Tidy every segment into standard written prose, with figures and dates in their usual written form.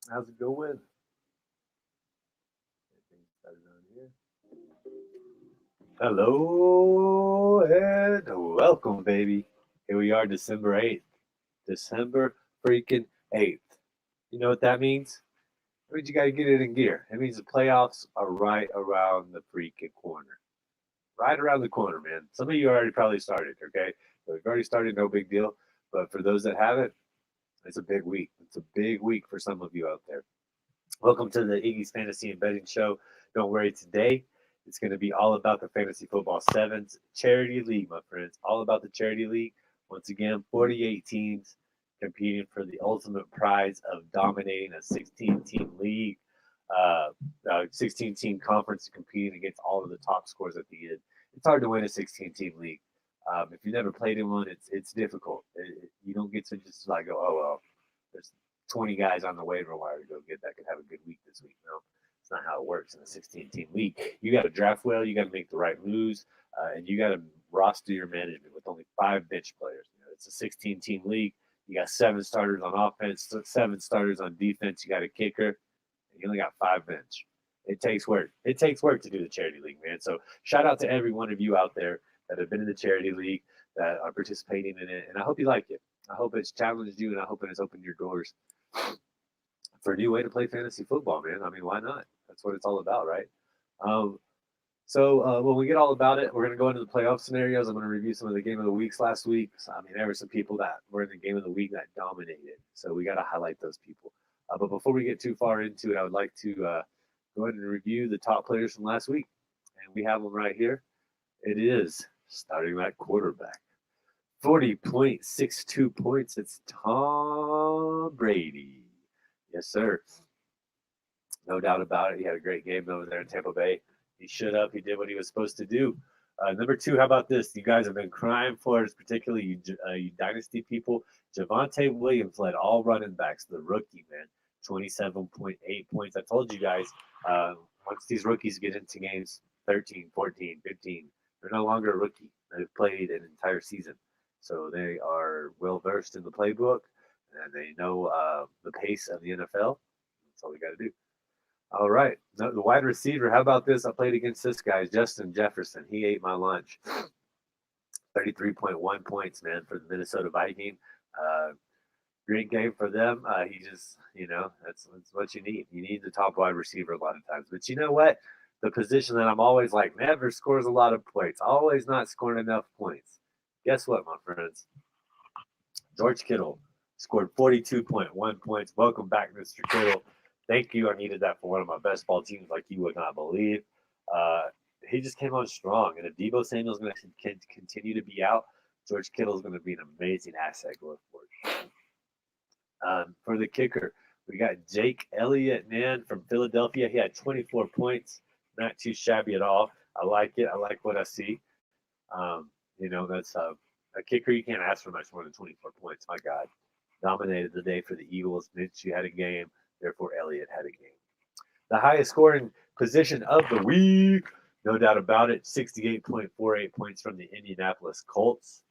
How's it going? Anything started on here? Hello and welcome, baby. Here we are, December 8th. December freaking 8th. You know what that means? It means you got to get it in gear. It means the playoffs are right around the freaking corner. Right around the corner, man. Some of you already probably started, okay? So we've already started, no big deal. But for those that haven't, it's a big week. It's a big week for some of you out there. Welcome to the Iggy's Fantasy and Betting Show. Don't worry, today it's going to be all about the Fantasy Football Sevens Charity League, my friends. All about the Charity League. Once again, 48 teams competing for the ultimate prize of dominating a 16-team league, 16-team conference, and competing against all of the top scores at the end. It's hard to win a 16-team league. If you've never played in one, it's difficult. You don't get to just like go, oh well, there's 20 guys on the waiver wire to go get that could have a good week this week. No, it's not how it works in a 16-team league. You got to draft well, you got to make the right moves, and you got to roster your management with only 5 bench players. It's a 16-team league. You got 7 starters on offense, 7 starters on defense. You got a kicker, and you only got 5 bench. It takes work. It takes work to do the charity league, man. So shout out to every one of you out there that have been in the charity league, that are participating in it, and I hope you like it. I hope it's challenged you, and I hope it has opened your doors for a new way to play fantasy football, man. I mean, why not? That's what it's all about, right? Um, when we get all about it, we're going to go into the playoff scenarios. I'm going to review some of the game of the weeks last week. So, I mean, there were some people that were in the game of the week that dominated. So we got to highlight those people. But before we get too far into it, I would like to go ahead and review the top players from last week. And we have them right here. It is starting at quarterback. 40.62 points. It's Tom Brady. Yes, sir. No doubt about it. He had a great game over there in Tampa Bay. He showed up. He did what he was supposed to do. Number 2, how about this? You guys have been crying for it, particularly you dynasty people. Javonte Williams led all running backs. The rookie, man, 27.8 points. I told you guys, once these rookies get into games 13, 14, 15, they're no longer a rookie. They've played an entire season. So they are well versed in the playbook and they know the pace of the NFL. That's all we got to do. All right. The wide receiver, how about this? I played against this guy, Justin Jefferson. He ate my lunch. 33.1 points, man, for the Minnesota Viking. Uh, Great game for them. He just, that's what you need. You need the top wide receiver a lot of times. But you know what? The position that I'm always like, never scores a lot of points, always not scoring enough points. Guess what, my friends? George Kittle scored 42.1 points. Welcome back, Mr. Kittle. Thank you. I needed that for one of my best ball teams, like you would not believe. Uh, he just came on strong. And if Debo Samuel's going to continue to be out, George Kittle is going to be an amazing asset going forward. For the kicker, we got Jake Elliott, man, from Philadelphia. He had 24 points. Not too shabby at all. I like it. I like what I see. That's a kicker. You can't ask for much more than 24 points. My God. Dominated the day for the Eagles. Minshew had a game. Therefore, Elliott had a game. The highest scoring position of the week, no doubt about it, 68.48 points from the Indianapolis Colts.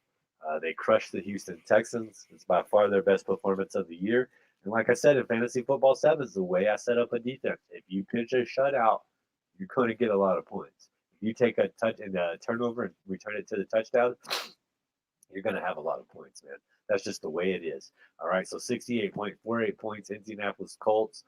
They crushed the Houston Texans. It's by far their best performance of the year. And like I said, in fantasy football sevens, the way I set up a defense, if you pitch a shutout, you're going to get a lot of points. If you take a touch and a turnover and return it to the touchdown, you're going to have a lot of points, man. That's just the way it is. All right, so 68.48 points, Indianapolis Colts.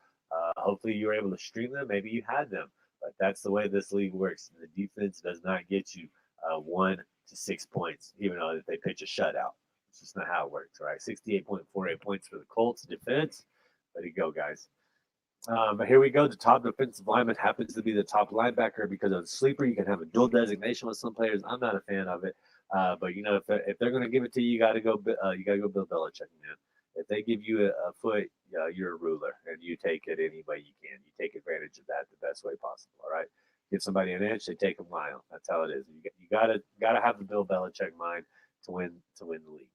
Hopefully you were able to stream them. Maybe you had them, but that's the way this league works. The defense does not get you 1 to 6 points, even though if they pitch a shutout. It's just not how it works, all right? 68.48 points for the Colts defense. Let it go, guys. But here we go. The top defensive lineman happens to be the top linebacker because of the sleeper. You can have a dual designation with some players. I'm not a fan of it, but if they're going to give it to you, you got to go. You got to go Bill Belichick, man. If they give you a foot, you're a ruler, and you take it any way you can. You take advantage of that the best way possible. All right. Give somebody an inch, they take a mile. That's how it is. You gotta have the Bill Belichick mind to win the league.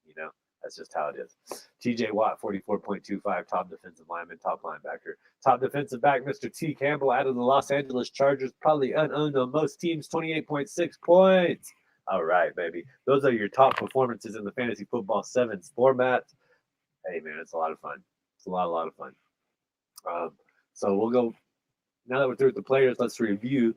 That's just how it is. TJ Watt, 44.25, top defensive lineman, top linebacker. Top defensive back, Mr. T. Campbell out of the Los Angeles Chargers, probably unowned on most teams, 28.6 points. All right, baby. Those are your top performances in the fantasy football sevens format. Hey, man, it's a lot of fun. It's a lot of fun. So we'll go, now that we're through with the players, let's review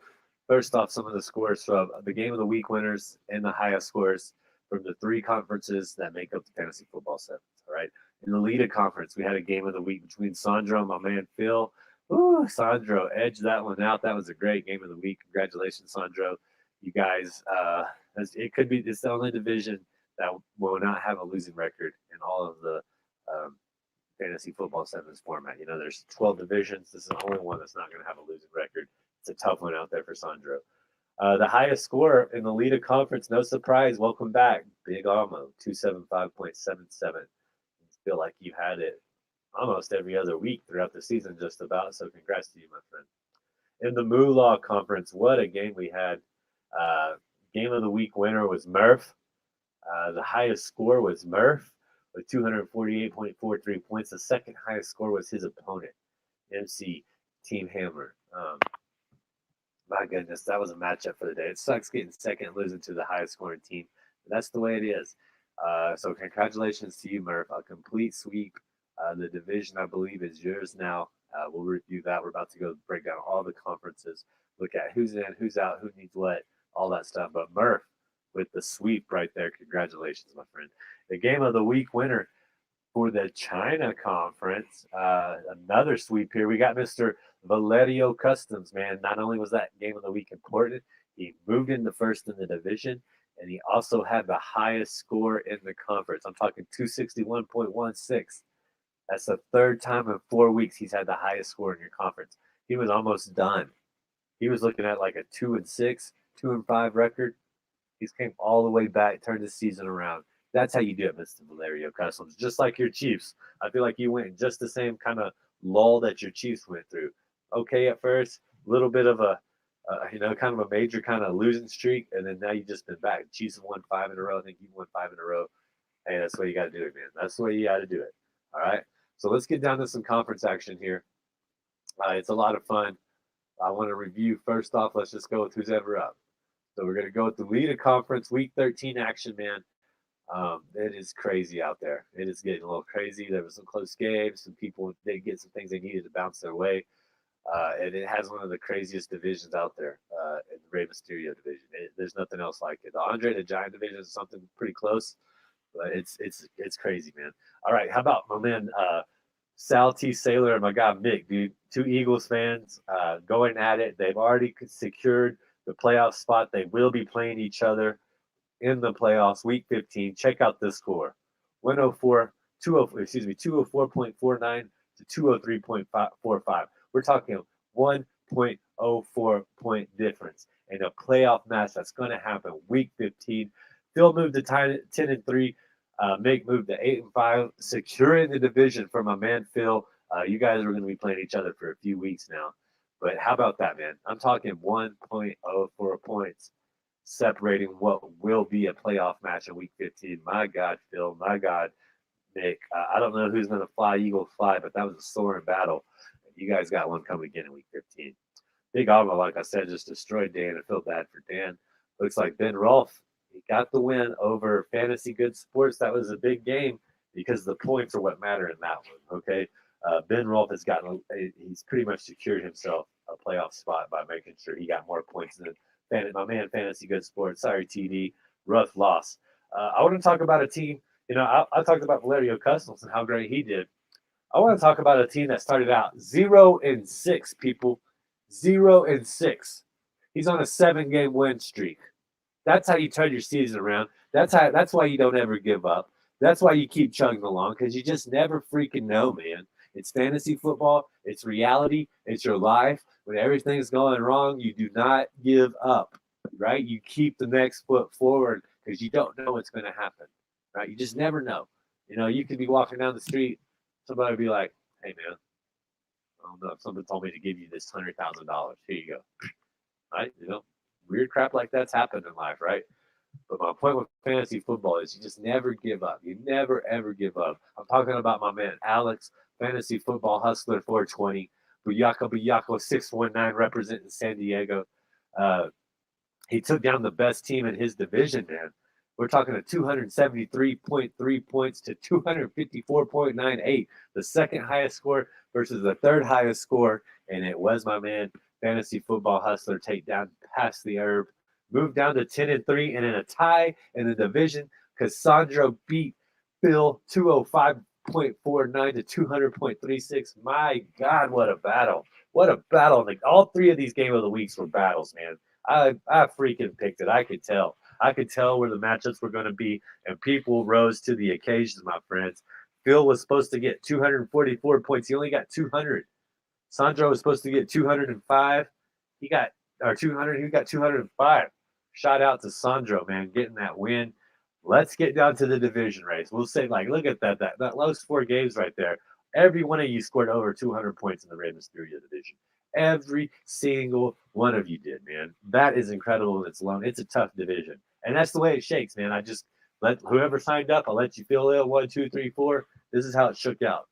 first off some of the scores from the game of the week winners and the highest scores from the three conferences that make up the fantasy football sevens. All right. In the Lita conference, we had a game of the week between Sandro and my man Phil. Ooh, Sandro edged that one out. That was a great game of the week. Congratulations, Sandro. You guys, it could be, it's the only division that will not have a losing record in all of the um, fantasy football sevens format. You know, there's 12 divisions. This is the only one that's not going to have a losing record. It's a tough one out there for Sandro. The highest score in the Lita conference, no surprise. Welcome back, Big Almo, 275.77. Feel like you had it almost every other week throughout the season, just about. So congrats to you, my friend. In the Moolah conference, what a game we had. Game of the week winner was Murph. The highest score was Murph with 248.43 points. The second highest score was his opponent, MC Team Hammer. My goodness, that was a matchup for the day. It sucks getting second and losing to the highest scoring team. But that's the way it is. So congratulations to you, Murph. A complete sweep. The division, I believe, is yours now. We'll review that. We're about to go break down all the conferences, look at who's in, who's out, who needs what, all that stuff. But Murph with the sweep right there. Congratulations, my friend. The game of the week winner for the China Conference. Another sweep here. We got Mr. Valerio Customs, man. Not only was that game of the week important, he moved into first in the division, and he also had the highest score in the conference. I'm talking 261.16. That's the third time in 4 weeks he's had the highest score in your conference. He was almost done. He was looking at like a 2-6, 2-5 record. He's came all the way back, turned the season around. That's how you do it, Mr. Valerio Customs. Just like your Chiefs. I feel like you went in just the same kind of lull that your Chiefs went through. Okay at first, a little bit of a, kind of a major kind of losing streak, and then now you've just been back. Chiefs have won 5 in a row. I think you won 5 in a row. Hey, that's the way you got to do it, man. That's the way you got to do it. All right. So let's get down to some conference action here. It's a lot of fun. I want to review first off. Let's just go with who's ever up. So we're going to go with the Lita Conference Week 13 action, man. It is crazy out there. It is getting a little crazy. There was some close games. Some people did get some things they needed to bounce their way. And it has one of the craziest divisions out there in the Rey Mysterio division. There's nothing else like it. The Andre the Giant division is something pretty close, but it's crazy, man. All right, how about my man Sal T. Sailor and my guy Mick, dude? Two Eagles fans going at it. They've already secured the playoff spot. They will be playing each other in the playoffs, Week 15. Check out this score: 204.49 to 203.45. We're talking 1.04 point difference in a playoff match that's going to happen Week 15. Phil moved to 10-3. Mick moved to 8-5, securing the division for my man Phil. You guys are going to be playing each other for a few weeks now. But how about that, man? I'm talking 1.04 points separating what will be a playoff match in Week 15. My God, Phil. My God, Nick. I don't know who's going to fly Eagles fly, but that was a soaring battle. You guys got one coming again in Week 15. Big Alma, like I said, just destroyed Dan. I feel bad for Dan. Looks like Ben Rolfe, he got the win over Fantasy Good Sports. That was a big game because the points are what matter in that one, okay? Ben Rolfe has he's pretty much secured himself a playoff spot by making sure he got more points than my man Fantasy Good Sports. Sorry, TD. Rough loss. I want to talk about a team. I talked about Valerio Customs and how great he did. I want to talk about a team that started out 0-6, people. 0-6. He's on a 7-game win streak. That's how you turn your season around. That's why you don't ever give up. That's why you keep chugging along, because you just never freaking know, man. It's fantasy football. It's reality. It's your life. When everything's going wrong, you do not give up, right? You keep the next foot forward because you don't know what's going to happen, right? You just never know. You could be walking down the street. Somebody would be like, hey, man, I don't know if somebody told me to give you this $100,000. Here you go. Right? Weird crap like that's happened in life, right? But my point with fantasy football is you just never give up. You never, ever give up. I'm talking about my man Alex, Fantasy Football Hustler 420, Buyako 619 representing San Diego. He took down the best team in his division, man. We're talking 273.3 points to 254.98, the second highest score versus the third highest score, and it was my man, Fantasy Football Hustler, take down past the herb, moved down to 10-3, and in a tie in the division, Cassandra beat Phil 205.49 to 200.36. My God, what a battle. What a battle. Like, all three of these game of the weeks were battles, man. I freaking picked it. I could tell. I could tell where the matchups were going to be, and people rose to the occasion, my friends. Phil was supposed to get 244 points. He only got 200. Sandro was supposed to get 205. He got 200. He got 205. Shout out to Sandro, man, getting that win. Let's get down to the division race. We'll say, like, look at that those 4 games right there. Every one of you scored over 200 points in the Rey Mysterio division. Every single one of you did, man. That is incredible in its alone. It's a tough division. And that's the way it shakes, man. I just let whoever signed up, I'll let you fill in 1, 2, 3, 4. This is how it shook out.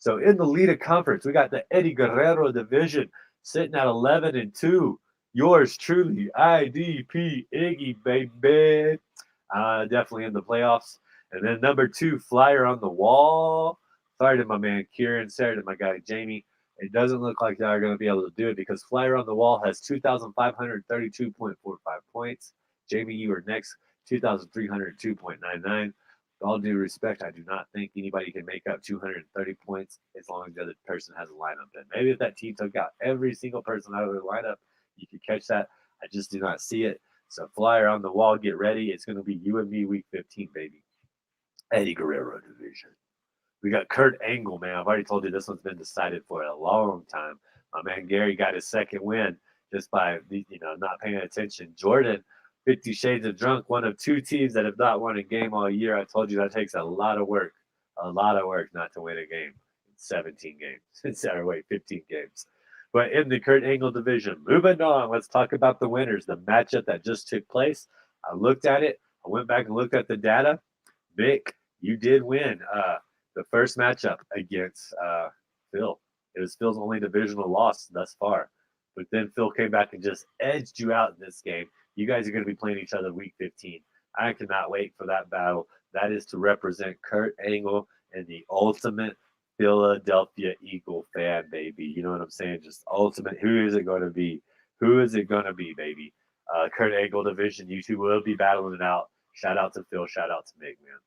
So in the leader conference, we got the Eddie Guerrero division sitting at 11-2. Yours truly, IDP Iggy, baby. Definitely in the playoffs. And then number 2, Flyer on the Wall. Sorry to my man Kieran. Sorry to my guy Jamie. It doesn't look like they're going to be able to do it because Flyer on the Wall has 2,532.45 points. Jamie, you are next, 2,302.99. With all due respect, I do not think anybody can make up 230 points as long as the other person has a lineup in. Maybe if that team took out every single person out of their lineup, you could catch that. I just do not see it. So Flyer on the Wall, get ready. It's going to be you and me week 15, baby. Eddie Guerrero division. We got Kurt Angle, man. I've already told you this one's been decided for a long time. My man Gary got his second win just by not paying attention. Jordan, 50 Shades of Drunk, one of 2 teams that have not won a game all year. I told you that takes a lot of work not to win a game in 17 games. 15 games. But in the Kurt Angle division, moving on, let's talk about the winners. The matchup that just took place. I looked at it. I went back and looked at the data. Vic, you did win the first matchup against Phil. It was Phil's only divisional loss thus far. But then Phil came back and just edged you out in this game. You guys are going to be playing each other week 15. I cannot wait for that battle. That is to represent Kurt Angle and the ultimate Philadelphia Eagle fan, baby. You know what I'm saying? Just ultimate. Who is it going to be? Who is it going to be, baby? Kurt Angle division. You two will be battling it out. Shout out to Phil. Shout out to Mig, man.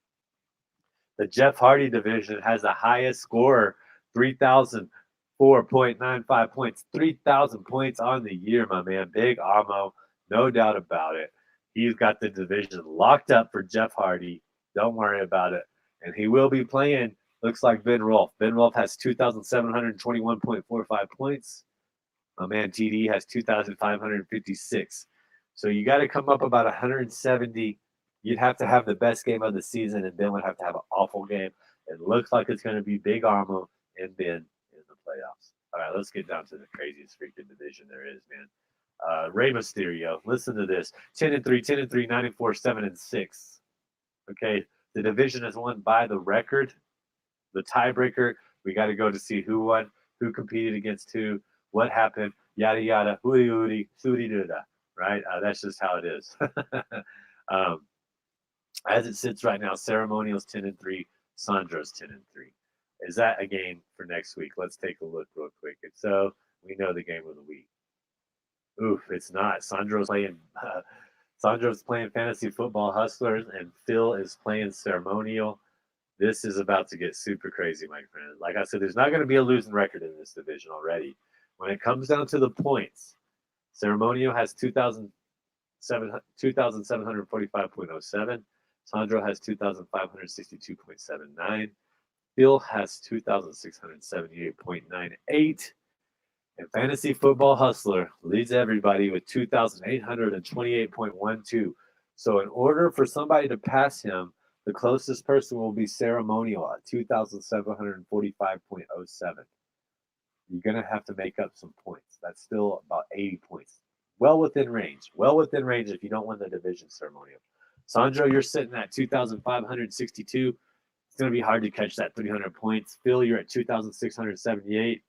The Jeff Hardy division has the highest score, 3,004.95 points. 3,000 points on the year, my man. Big Amo, no doubt about it. He's got the division locked up for Jeff Hardy. Don't worry about it. And he will be playing, looks like Ben Rolfe. Ben Rolfe has 2,721.45 points. My man TD has 2,556. So you got to come up about 170. You'd have to have the best game of the season, and Ben would have to have an awful game. It looks like it's going to be Big Armo and Ben in the playoffs. All right, let's get down to the craziest freaking division there is, man. Rey Mysterio, listen to this. 10-3, 10-3, 94, 7-6. Okay, the division is won by the record. The tiebreaker, we got to go to see who won, who competed against who, what happened, yada, yada, hooty, hooty, sooty, dooda, right? That's just how it is. As it sits right now, Ceremonial's 10-3, Sandro's 10-3. Is that a game for next week? Let's take a look real quick. And so we know the game of the week. Oof, it's not. Sandro's playing Fantasy Football Hustlers, and Phil is playing Ceremonial. This is about to get super crazy, my friend. Like I said, there's not going to be a losing record in this division already. When it comes down to the points, Ceremonial has 2,745.07. Sandro has 2,562.79. Phil has 2,678.98. And Fantasy Football Hustler leads everybody with 2,828.12. So in order for somebody to pass him, the closest person will be Ceremonial at 2,745.07. You're going to have to make up some points. That's still about 80 points. Well within range. Well within range if you don't win the division, Ceremonial. Sandro, you're sitting at 2,562. It's going to be hard to catch that 300 points. Phil, you're at 2,678.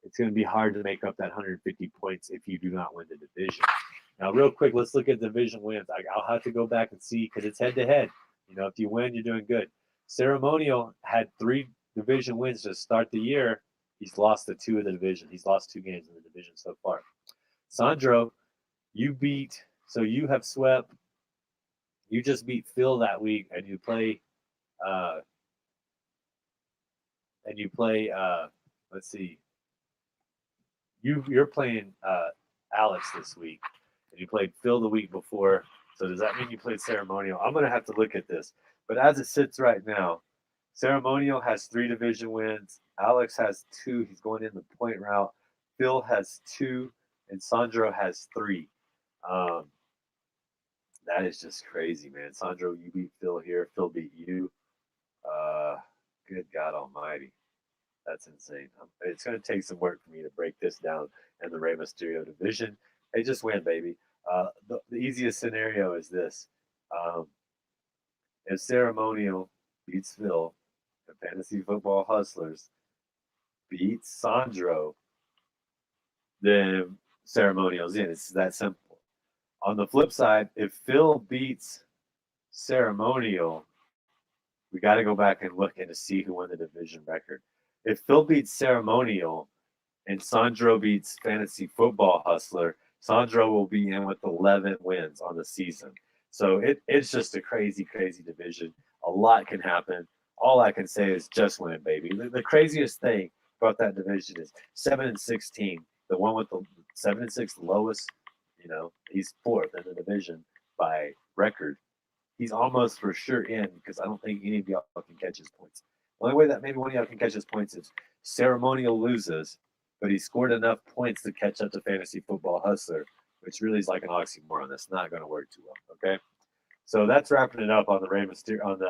It's going to be hard to make up that 150 points if you do not win the division. Now, real quick, let's look at division wins. I'll have to go back and see because it's head-to-head. You know, if you win, you're doing good. Ceremonial had 3 division wins to start the year. He's lost the 2 of the division. He's lost 2 games in the division so far. Sandro, you have swept. You just beat Phil that week, and you play. Uh, Let's see. You're playing Alex this week, and you played Phil the week before. So does that mean you played Ceremonial? I'm gonna have to look at this. But as it sits right now, Ceremonial has 3 division wins. Alex has 2. He's going in the point route. Phil has 2, and Sandro has 3. Um, that is just crazy, man. Sandro, you beat Phil here. Phil beat you. Uh, Good God Almighty. That's insane. It's going to take some work for me to break this down in the Rey Mysterio division. Hey, just win, baby. The easiest scenario is this. Um, if Ceremonial beats Phil and Fantasy Football Hustlers beats Sandro, then Ceremonial's in. It's that simple. On the flip side, if Phil beats Ceremonial, we got to go back and look and to see who won the division record. If Phil beats Ceremonial and Sandro beats Fantasy Football Hustler, Sandro will be in with 11 wins on the season. So it's just a crazy, crazy division. A lot can happen. All I can say is just win, baby. The craziest thing about that division is 7-16. The one with the 7-6 lowest, he's 4th in the division by record. He's almost for sure in because I don't think any of y'all can catch his points. The only way that maybe one of y'all can catch his points is Ceremonial loses, but he scored enough points to catch up to Fantasy Football Hustler, which really is like an oxymoron. That's not going to work too well. Okay, so that's wrapping it up on the Rey Mysterio on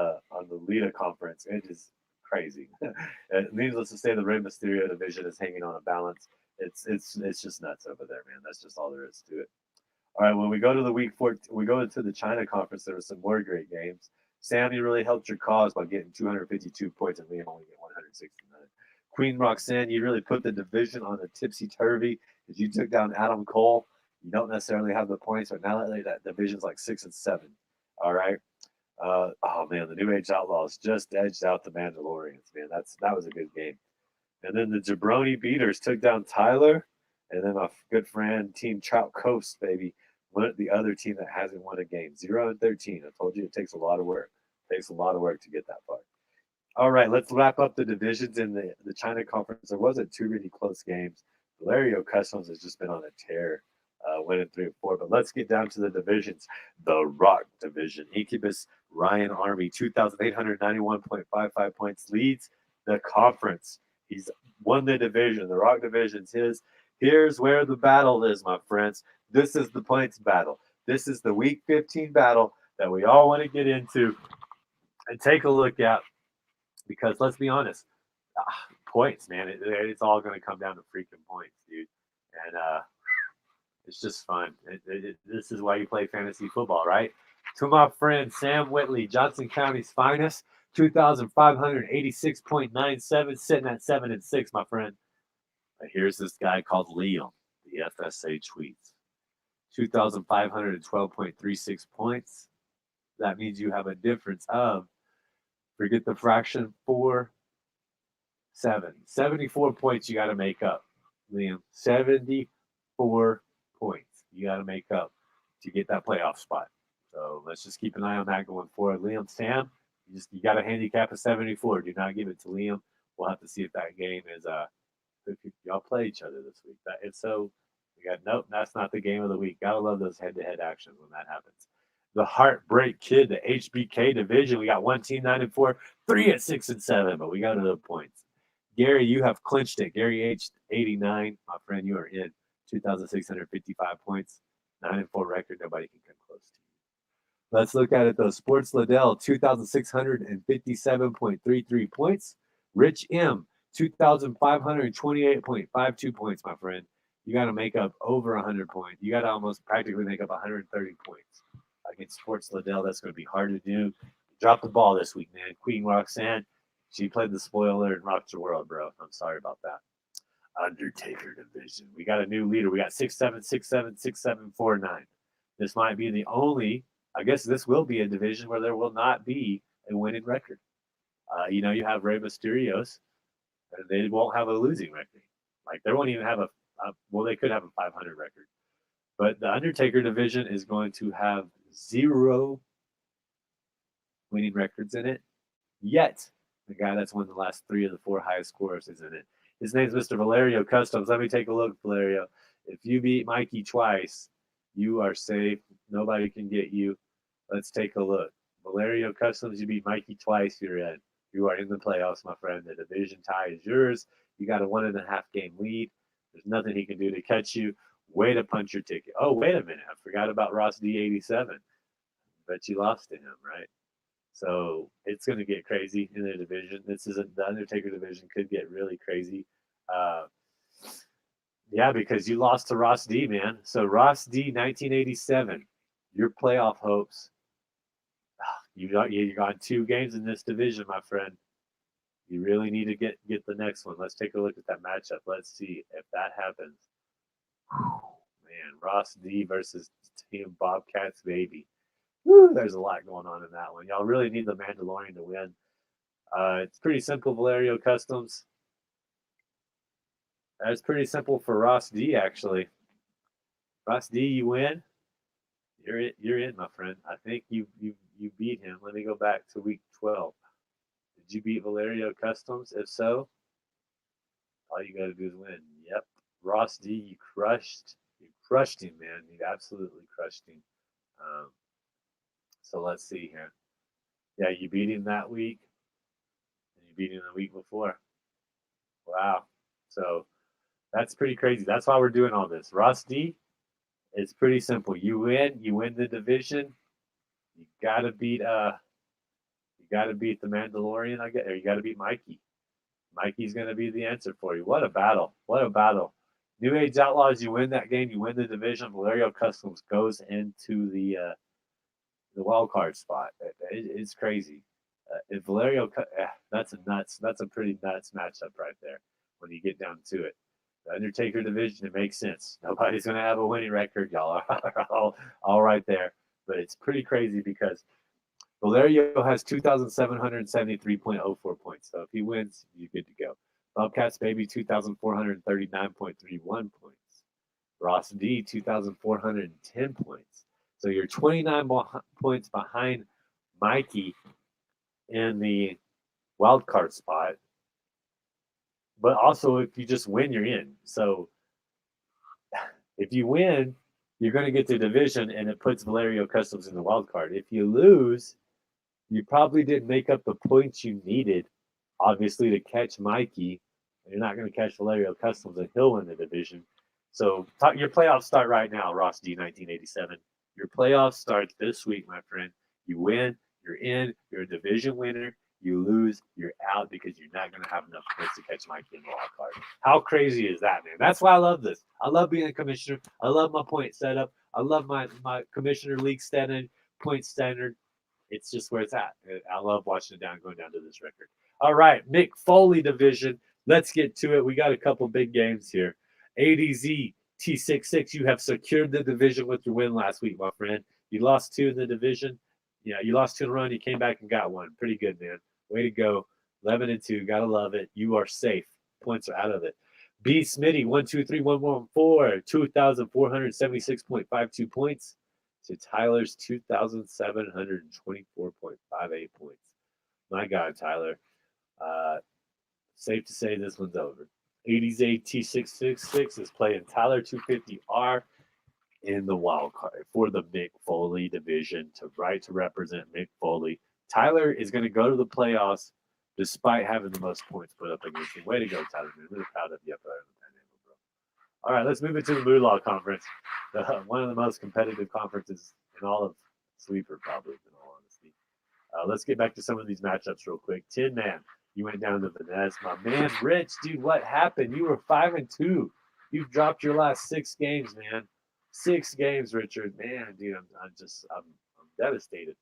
the Lita conference. It is crazy. Needless to say, the Rey Mysterio division is hanging on a balance. It's just nuts over there, man. That's just all there is to it. All right, when we go to the week 14, we go into the China conference. There were some more great games. Sam, you really helped your cause by getting 252 points, and Liam only get 169. Queen Roxanne, you really put the division on a tipsy-turvy because you took down Adam Cole. You don't necessarily have the points, but now that division's like 6 and 7. All right. Oh man, the New Age Outlaws just edged out the Mandalorians. Man, that was a good game. And then the Jabroni Beaters took down Tyler, and then my good friend Team Trout Coast, baby, went the other team that hasn't won a game, 0-13. I told you it takes a lot of work. It takes a lot of work to get that far. All right, let's wrap up the divisions in the China Conference. There wasn't too many close games. Valerio Customs has just been on a tear, winning 3 and 4. But let's get down to the divisions. The Rock Division. Incubus Ryan Army, 2,891.55 points, leads the conference. He's won the division. The Rock Division's his. Here's where the battle is, my friends. This is the points battle. This is the Week 15 battle that we all want to get into and take a look at. Because let's be honest, points, man. It's all going to come down to freaking points, dude. And it's just fun. This is why you play fantasy football, right? To my friend Sam Whitley, Johnson County's finest, 2,586.97, sitting at 7 and 6, my friend. But here's this guy called Liam, the FSA tweets. 2,512.36 points. That means you have a difference of, forget the fraction, 74 points you got to make up, Liam. 74 points you got to make up to get that playoff spot. So let's just keep an eye on that going forward. Liam, Sam, you got a handicap of 74. Do not give it to Liam. We'll have to see if that game is if y'all play each other this week. If so, we got nope. That's not the game of the week. Gotta love those head-to-head actions when that happens. The Heartbreak Kid, the HBK division. We got one team 9 and 4, 3 at 6 and 7, but we got to the points. Gary, you have clinched it. Gary H 89, my friend, you are in 2,655 points, 9 and 4 record. Nobody can come close to you. Let's look at it though. Sports Liddell, 2,657.33 points. Rich M, 2,528.52 points, my friend. You got to make up over 100 points. You got to almost practically make up 130 points against Sports Liddell. That's going to be hard to do. Drop the ball this week, man. Queen Roxanne, she played the spoiler and rocked your world, bro. I'm sorry about that. Undertaker division. We got a new leader. We got 6'7", 6'7", 6'7", 4'9". This might be the only, I guess this will be a division where there will not be a winning record. You have Rey Mysterios. and they won't have a losing record. Like they won't even have well, they could have a 500 record, but the Undertaker division is going to have 0 winning records in it. Yet the guy that's won the last 3 of the 4 highest scores is in it. His name's Mr. Valerio Customs. Let me take a look, Valerio. If you beat Mikey twice, you are safe. Nobody can get you. Let's take a look. Valerio Customs, you beat Mikey twice, you're in. You are in the playoffs, my friend. The division tie is yours. You got a 1.5 game lead. There's nothing he can do to catch you. Way to punch your ticket. Oh, wait a minute. I forgot about Ross D87. Bet you lost to him, right? So it's going to get crazy in the division. The Undertaker division could get really crazy. Yeah, because you lost to Ross D, man. So Ross D, 1987, your playoff hopes. You got 2 games in this division, my friend. You really need to get the next one. Let's take a look at that matchup. Let's see if that happens. Man, Ross D versus Team Bobcats, baby. Woo, there's a lot going on in that one. Y'all really need the Mandalorian to win. It's pretty simple, Valerio Customs. That's pretty simple for Ross D, actually. Ross D, you win. You're in, my friend. I think you beat him. Let me go back to week 12. Did you beat Valerio Customs? If so, all you got to do is win. Yep. Ross D, you crushed him, man. You absolutely crushed him. So let's see here. Yeah, you beat him that week, and you beat him the week before. Wow. So that's pretty crazy. That's why we're doing all this. Ross D, it's pretty simple. You win the division. You gotta beat the Mandalorian, I guess, or you gotta beat Mikey. Mikey's gonna be the answer for you. What a battle. What a battle. New Age Outlaws, you win that game, you win the division. Valerio Customs goes into the wild card spot. It's crazy. If Valerio, that's a pretty nuts matchup right there when you get down to it. The Undertaker division, it makes sense. Nobody's going to have a winning record. Y'all are all right there. But it's pretty crazy because Valerio has 2,773.04 points. So if he wins, you're good to go. Bobcats Baby, 2,439.31 points. Ross D, 2,410 points. So you're 29 points behind Mikey in the wild card spot. But also, if you just win, you're in. So if you win, you're going to get the division, and it puts Valerio Customs in the wild card. If you lose, you probably didn't make up the points you needed, obviously, to catch Mikey. And you're not going to catch Valerio Customs, and he'll win the division. So your playoffs start right now, Ross D, 1987. Your playoffs start this week, my friend. You win, you're in, you're a division winner. You lose, you're out because you're not going to have enough points to catch Mikey in the wild card. How crazy is that, man? That's why I love this. I love being a commissioner. I love my point setup. I love my commissioner league standard, point standard. It's just where it's at. I love watching it going down to this record. All right, Mick Foley division. Let's get to it. We got a couple big games here. ADZ T66, you have secured the division with your win last week, my friend. You lost 2 in the division. Yeah, you lost 2 in a row, and you came back and got 1. Pretty good, man. Way to go. 11-2. Gotta love it. You are safe. Points are out of it. B. Smitty, 123-114, 2,476.52 points to Tyler's 2,724.58 points. My God, Tyler. Safe to say this one's over. 80s T666 is playing Tyler 250R in the wild card for the Mick Foley division to represent Mick Foley. Tyler is going to go to the playoffs despite having the most points put up against him. Way to go, Tyler. I'm really proud of you up there in the Panhandle, bro. All right, let's move into the Moolah Conference. One of the most competitive conferences in all of Sweeper, probably, in all honesty. Let's get back to some of these matchups real quick. Tin Man, you went down to Vanessa. My man, Rich, dude, what happened? You were 5-2. You've dropped your last 6 games, man. 6 games, Richard. Man, dude, I'm devastated.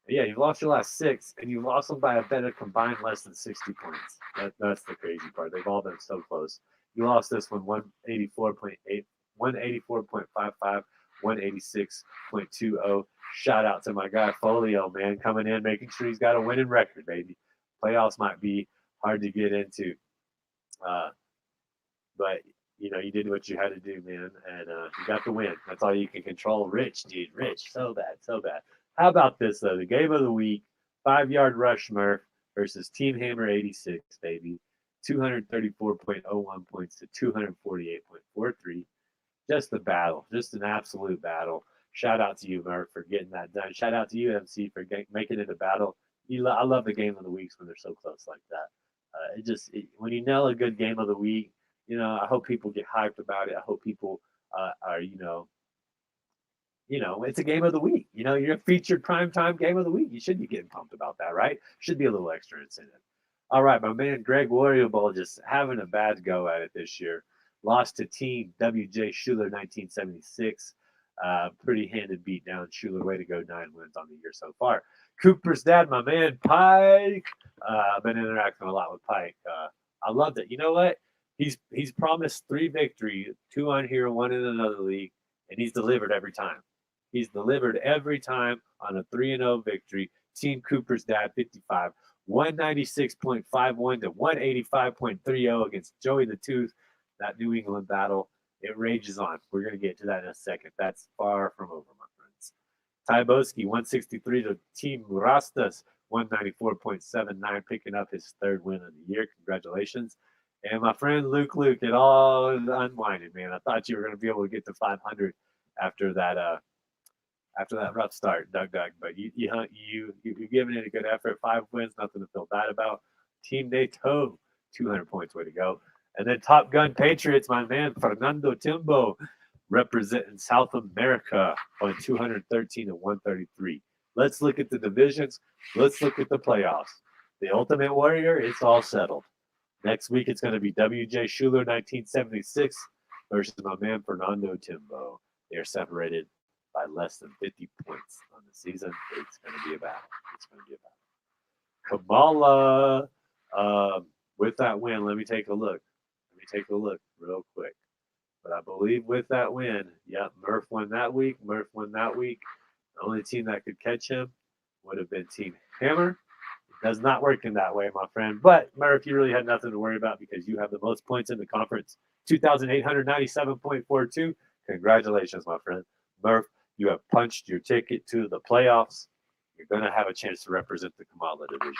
Yeah, you lost your last 6, and you lost them by a better combined less than 60 points. That's the crazy part. They've all been so close. You lost this one 184.8, 184.55, 186.20. Shout out to my guy Folio, man, coming in, making sure he's got a winning record, baby. Playoffs might be hard to get into. But you did what you had to do, man, and you got the win. That's all you can control. Rich, dude, Rich, so bad, so bad. How about this though? The game of the week: 5-yard rush Murph versus Team Hammer 86, baby. 234.01 points to 248.43. Just a battle, just an absolute battle. Shout out to you, Murph, for getting that done. Shout out to you, MC, for making it a battle. I love the game of the weeks when they're so close like that. When you nail a good game of the week, I hope people get hyped about it. I hope people are, it's a game of the week. You're a featured primetime game of the week. You should be getting pumped about that, right? Should be a little extra incentive. All right, my man Greg Warrior just having a bad go at it this year. Lost to Team WJ Schuler 1976. Pretty handed beat down. Schuler, way to go, 9 wins on the year so far. Cooper's dad, my man Pike. I've been interacting a lot with Pike. I loved it. You know what? He's promised 3 victories, 2 on here, 1 in another league, and he's delivered every time. He's delivered every time on a 3-0 victory. Team Cooper's dad, 55. 196.51 to 185.30 against Joey the Tooth. That New England battle, it rages on. We're going to get to that in a second. That's far from over, my friends. Tyboski, 163 to Team Rastas, 194.79, picking up his 3rd win of the year. Congratulations. And my friend Luke, it all unwinded, man. I thought you were going to be able to get to 500 after that rough start, Doug. But you're giving it a good effort. 5 wins, nothing to feel bad about. Team Nato, 200 points, way to go. And then Top Gun Patriots, my man Fernando Timbo, representing South America on 213 to 133. Let's look at the divisions. Let's look at the playoffs. The Ultimate Warrior, it's all settled. Next week, it's going to be WJ Schuler 1976 versus my man Fernando Timbo. They are separated by less than 50 points on the season. It's going to be a battle. Kamala, with that win, let me take a look real quick. But I believe with that win, Murph won that week. The only team that could catch him would have been Team Hammer. It does not work in that way, my friend. But Murph, you really had nothing to worry about because you have the most points in the conference, 2,897.42. Congratulations, my friend. Murph, you have punched your ticket to the playoffs. You're going to have a chance to represent the Kamala division.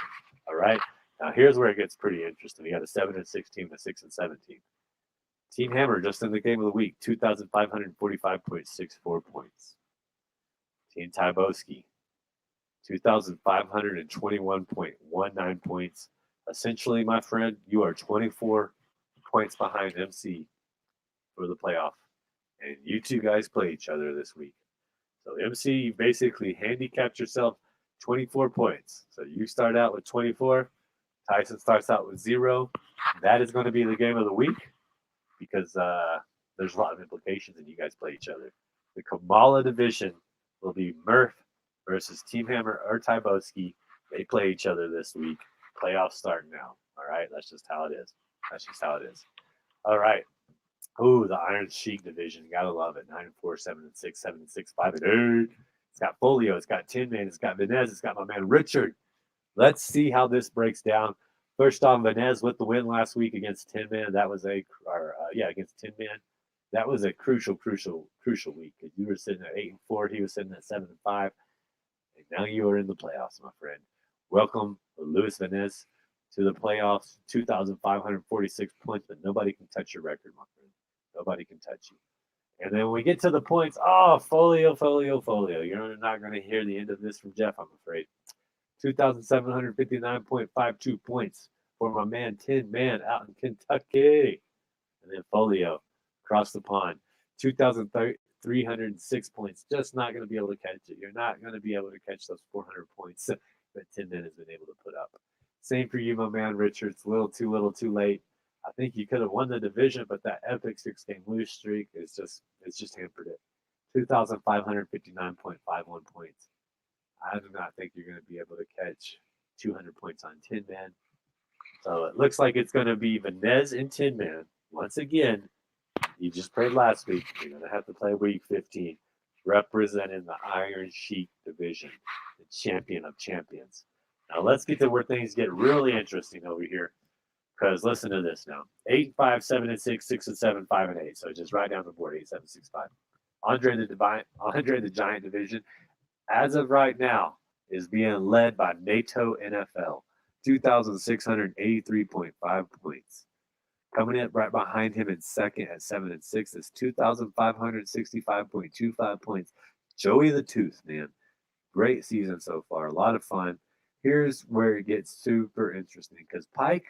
All right? Now, here's where it gets pretty interesting. You got a 7-6 team, a 6-7 team. Team Hammer, just in the game of the week, 2,545.64 points. Team Tyboski, 2,521.19 points. Essentially, my friend, you are 24 points behind MC for the playoff. And you two guys play each other this week. So MC, you basically handicapped yourself 24 points. So you start out with 24. Tyson starts out with 0. That is going to be the game of the week because there's a lot of implications and you guys play each other. The Kamala division will be Murph versus Team Hammer or Tyboski. They play each other this week. Playoffs start now. All right, that's just how it is. All right. Ooh, the Iron Sheik division. You gotta love it. 9-4, 7-6, 7-6, 5-8. It's got Folio. It's got Tin Man. It's got Vanez. It's got my man Richard. Let's see how this breaks down. First on, Vanez with the win last week against Tin Man. That was against Tin Man. That was a crucial week because you were sitting at 8-4. He was sitting at 7-5. And now you are in the playoffs, my friend. Welcome, Luis Vanez, to the playoffs. 2,546 points, but nobody can touch your record, my friend. Nobody can touch you. And then when we get to the points, Folio. You're not going to hear the end of this from Jeff, I'm afraid. 2,759.52 points for my man Tin Man out in Kentucky. And then Folio across the pond. 2,306 points. Just not going to be able to catch it. You're not going to be able to catch those 400 points that Tin Man has been able to put up. Same for you, my man Richard. It's a little too late. I think you could have won the division, but that epic 6-game lose streak is just hampered it. 2,559.51 points. I do not think you're going to be able to catch 200 points on Tin Man. So it looks like it's going to be Vanez and Tin Man. Once again, you just played last week. You're going to have to play week 15, representing the Iron Sheik division, the champion of champions. Now let's get to where things get really interesting over here. Because listen to this now: 8-5, 7-6, 6-7, 5-8. So just right down the board: 8, 7, 6, 5. Andre the Giant division, as of right now, is being led by NATO NFL, 2,683.5 points. Coming in right behind him in second at 7-6 is 2,565.25 points. Joey the Tooth, man. Great season so far. A lot of fun. Here's where it gets super interesting because Pike,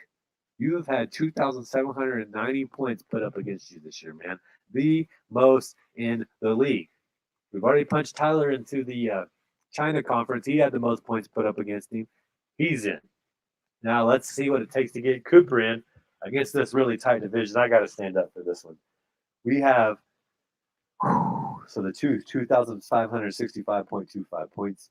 you have had 2,790 points put up against you this year, man. The most in the league. We've already punched Tyler into the China conference. He had the most points put up against him. He's in. Now let's see what it takes to get Cooper in against this really tight division. I got to stand up for this one. We have, so the 2,565.25 points.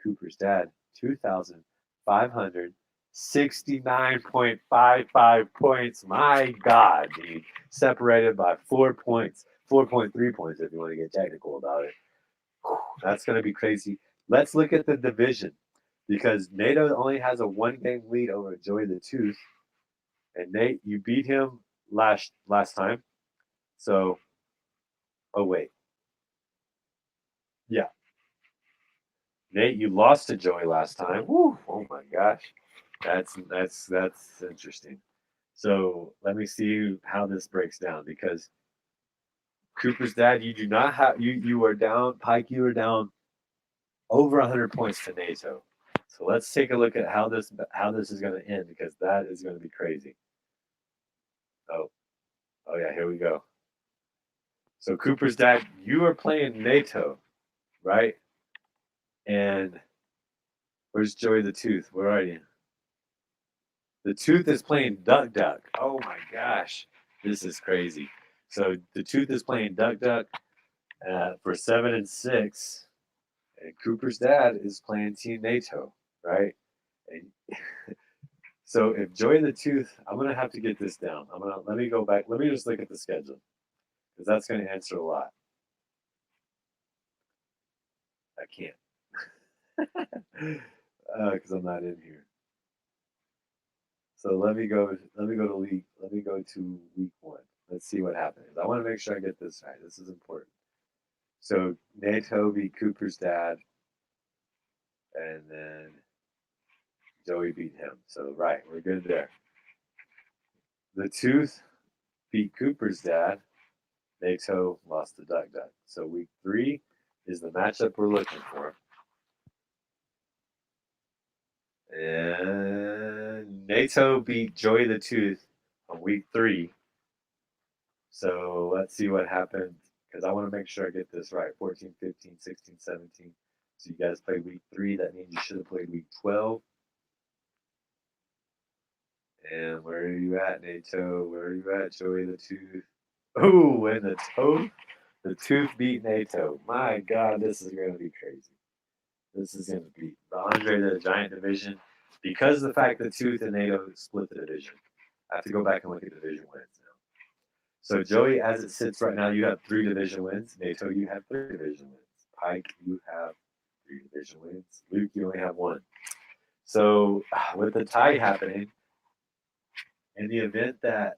Cooper's dad, 2,569.55 points. My God, dude. Separated by 4 points. 4.3 points if you want to get technical about it. That's going to be crazy. Let's look at the division because NATO only has a 1-game lead over Joey the Tooth. And Nate, you beat him last time. So, oh wait. Yeah. Nate, you lost to Joey last time. Woo, oh my gosh. That's interesting. So let me see how this breaks down because Cooper's dad, you do not have you are down, Pike, you are down over 100 points to NATO. So let's take a look at how this is going to end because that is going to be crazy. Oh yeah, here we go. So Cooper's dad, you are playing NATO, right? And where's Joey the Tooth? Where are you? The Tooth is playing Duck Duck. Oh my gosh, this is crazy. So the Tooth is playing Duck Duck for 7-6, and Cooper's dad is playing Team NATO, right? And so if Joey the Tooth, I'm gonna have to get this down. Let me go back. Let me just look at the schedule because that's gonna answer a lot. I can't because I'm not in here. So let me go to week 1. Let's see what happens. I want to make sure I get this right. This is important. So NATO beat Cooper's dad, and then Joey beat him. So right, we're good there. The Tooth beat Cooper's dad. NATO lost to Duck Duck. So week 3 is the matchup we're looking for. And NATO beat Joey the Tooth on week 3. So let's see what happens because I want to make sure I get this right. 14, 15, 16, 17. So you guys played week 3. That means you should have played week 12. And where are you at, NATO? Where are you at, Joey the Tooth? Oh, and the Tooth beat NATO. My God, this is going to be crazy. This is going to be the Andre the Giant division because of the fact that Tooth and NATO split the division. I have to go back and look at division wins now. So Joey, as it sits right now, you have 3 division wins. NATO, you have 3 division wins. Pike, you have 3 division wins. Luke, you only have 1. So with the tie happening, in the event that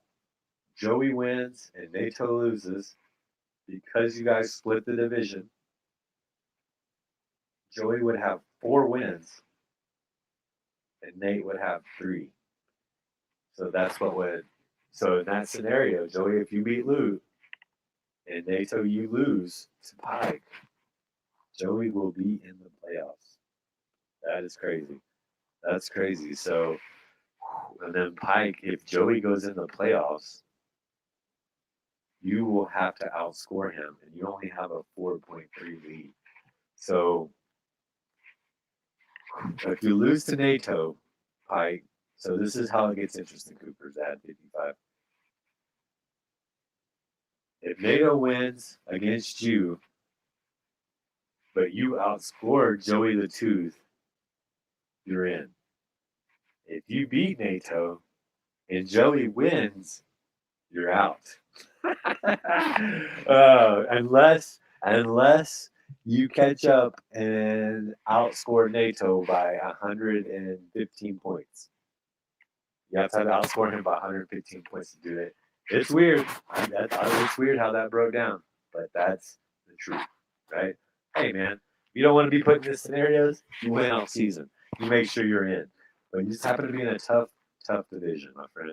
Joey wins and NATO loses, because you guys split the division, Joey would have 4 wins and Nate would have 3. So that's what would. So in that scenario, Joey, if you beat Luke and NATO you lose to Pike, Joey will be in the playoffs. That is crazy. That's crazy. So, and then Pike, if Joey goes in the playoffs, you will have to outscore him, and you only have a 4.3 lead. So, if you lose to NATO, Pike, so this is how it gets interesting, Cooper's at 55. If NATO wins against you, but you outscore Joey the Tooth, you're in. If you beat NATO and Joey wins, you're out. Unless you catch up and outscore NATO by 115 points. You have to outscore him by 115 points to do it. It's weird. It's weird how that broke down, but that's the truth, right? Hey, man, you don't want to be put in these scenarios. You win all season. You make sure you're in. But you just happen to be in a tough division, my friend.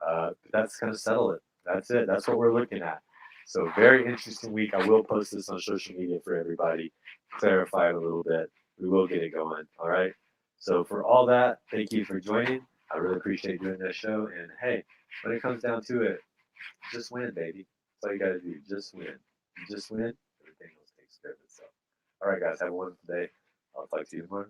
But that's going to settle it. That's it. That's what we're looking at. So very interesting week. I will post this on social media for everybody. Clarify it a little bit. We will get it going. All right. So for all that, thank you for joining. I really appreciate doing this show. And hey, when it comes down to it, just win, baby. That's all you got to do. Just win. You just win, everything else takes care of itself. All right, guys. Have a wonderful day. I'll talk to you tomorrow.